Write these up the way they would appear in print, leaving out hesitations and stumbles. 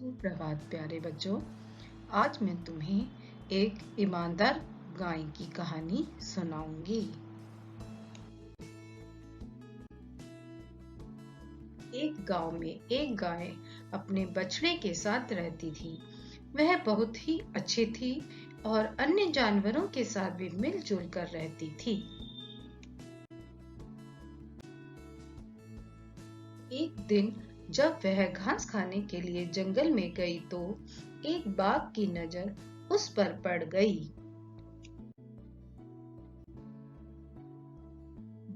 सुप्रभात प्यारे बच्चों। आज मैं तुम्हें एक ईमानदार गाय की कहानी सुनाऊंगी। एक गांव में एक गाय अपने बछड़े के साथ रहती थी। वह बहुत ही अच्छी थी और अन्य जानवरों के साथ भी मिलजुल कर रहती थी। एक दिन जब वह घास खाने के लिए जंगल में गई तो एक बाघ की नजर उस पर पड़ गई।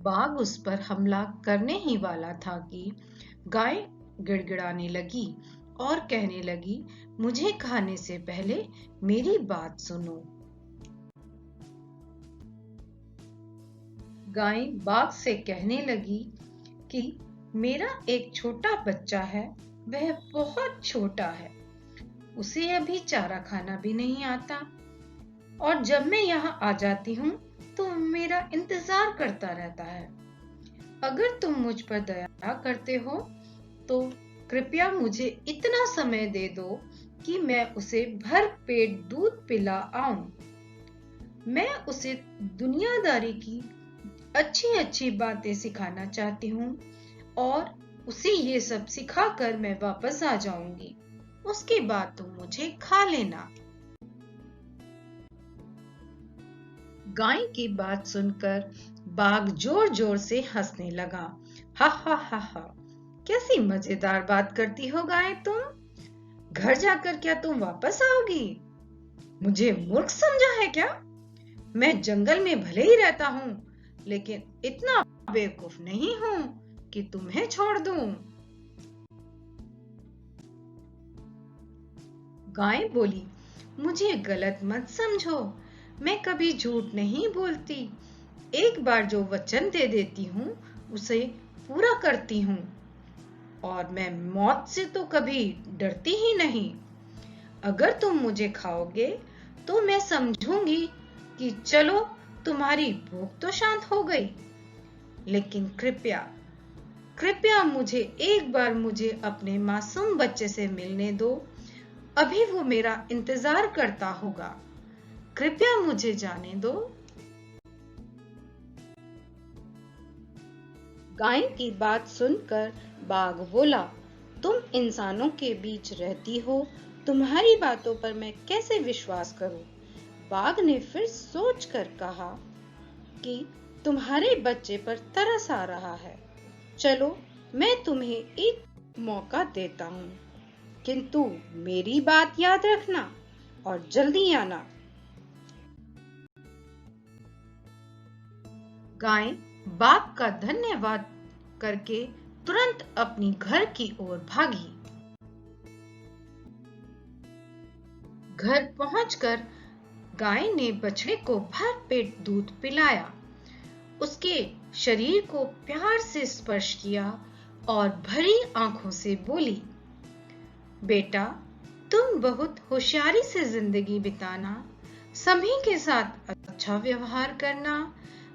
बाघ उस पर हमला करने ही वाला था कि गाय गिड़गिड़ाने लगी और कहने लगी, मुझे खाने से पहले मेरी बात सुनो। गाय बाघ से कहने लगी कि मेरा एक छोटा बच्चा है, वह बहुत छोटा है, उसे अभी चारा खाना भी नहीं आता और जब मैं यहाँ आ जाती हूँ तो मेरा इंतजार करता रहता है। अगर तुम मुझ पर दया करते हो तो कृपया मुझे इतना समय दे दो कि मैं उसे भर पेट दूध पिला आऊं। मैं उसे दुनियादारी की अच्छी अच्छी बातें सिखाना चाहती हूँ और उसे ये सब सिखाकर मैं वापस आ जाऊंगी। उसके बाद तुम मुझे खा लेना। गाय की बात सुनकर बाघ जोर जोर से हंसने लगा। हा हा हा हा, कैसी मजेदार बात करती हो गाय तुम। घर जाकर क्या तुम वापस आओगी? मुझे मूर्ख समझा है क्या? मैं जंगल में भले ही रहता हूँ लेकिन इतना बेवकूफ नहीं हूँ कि तुम्हें छोड़ दूं। गाय बोली, मुझे गलत मत समझो, मैं कभी झूठ नहीं बोलती। एक बार जो वचन दे देती हूँ उसे पूरा करती हूँ और मैं मौत से तो कभी डरती ही नहीं। अगर तुम मुझे खाओगे तो मैं समझूंगी कि चलो तुम्हारी भूख तो शांत हो गई, लेकिन कृपया कृपया मुझे एक बार मुझे अपने मासूम बच्चे से मिलने दो। अभी वो मेरा इंतजार करता होगा। कृपया मुझे जाने दो। गाय की बात सुनकर बाघ बोला, तुम इंसानों के बीच रहती हो, तुम्हारी बातों पर मैं कैसे विश्वास करूं? बाघ ने फिर सोचकर कहा कि तुम्हारे बच्चे पर तरस आ रहा है। चलो मैं तुम्हें एक मौका देता हूँ, किंतु मेरी बात याद रखना और जल्दी आना। गाय बाघ का धन्यवाद करके तुरंत अपनी घर की ओर भागी। घर पहुंचकर गाय ने बछड़े को भर पेट दूध पिलाया, उसके शरीर को प्यार से स्पर्श किया और भरी आंखों से बोली, बेटा तुम बहुत होशियारी से जिंदगी बिताना, सभी के साथ अच्छा व्यवहार करना,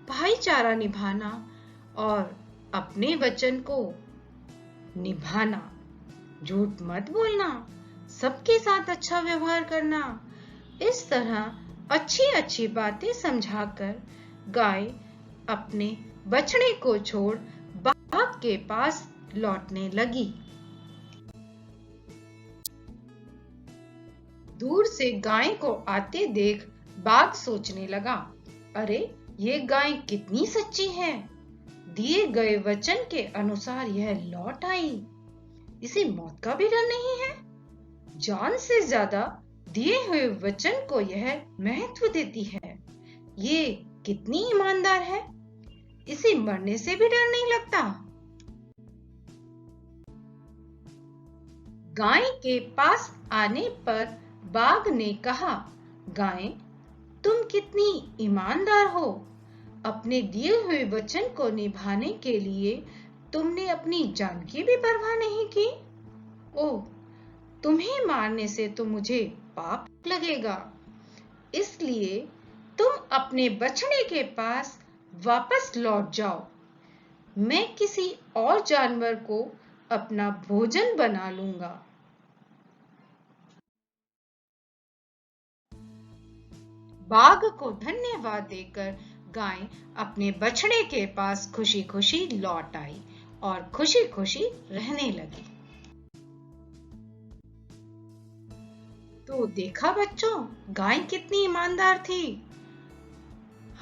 भाईचारा निभाना और अपने वचन को निभाना, झूठ मत बोलना, सबके साथ अच्छा व्यवहार करना। इस तरह अच्छी अच्छी बातें समझाकर गाय अपने बछड़े को छोड़ बाघ के पास लौटने लगी। दूर से गाय को आते देख बाघ सोचने लगा, अरे ये गाय कितनी सच्ची है, दिए गए वचन के अनुसार यह लौट आई। इसे मौत का भी डर नहीं है। जान से ज्यादा दिए हुए वचन को यह महत्व देती है। ये कितनी ईमानदार है, इसे मरने से भी डर नहीं लगता। गाय के पास आने पर बाघ ने कहा, गाय तुम कितनी ईमानदार हो, अपने दिए हुए वचन को निभाने के लिए तुमने अपनी जान की भी परवाह नहीं की। ओह, तुम्हें मारने से तो मुझे पाप लगेगा, इसलिए तुम अपने बछड़े के पास वापस लौट जाओ। मैं किसी और जानवर को अपना भोजन बना लूंगा। बाघ को धन्यवाद देकर गाय अपने बछड़े के पास खुशी खुशी लौट आई और खुशी खुशी रहने लगी। तो देखा बच्चों, गाय कितनी ईमानदार थी।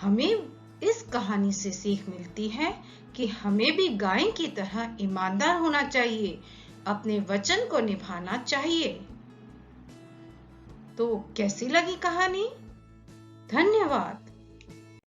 हमें इस कहानी से सीख मिलती है कि हमें भी गाय की तरह ईमानदार होना चाहिए, अपने वचन को निभाना चाहिए। तो कैसी लगी कहानी? धन्यवाद।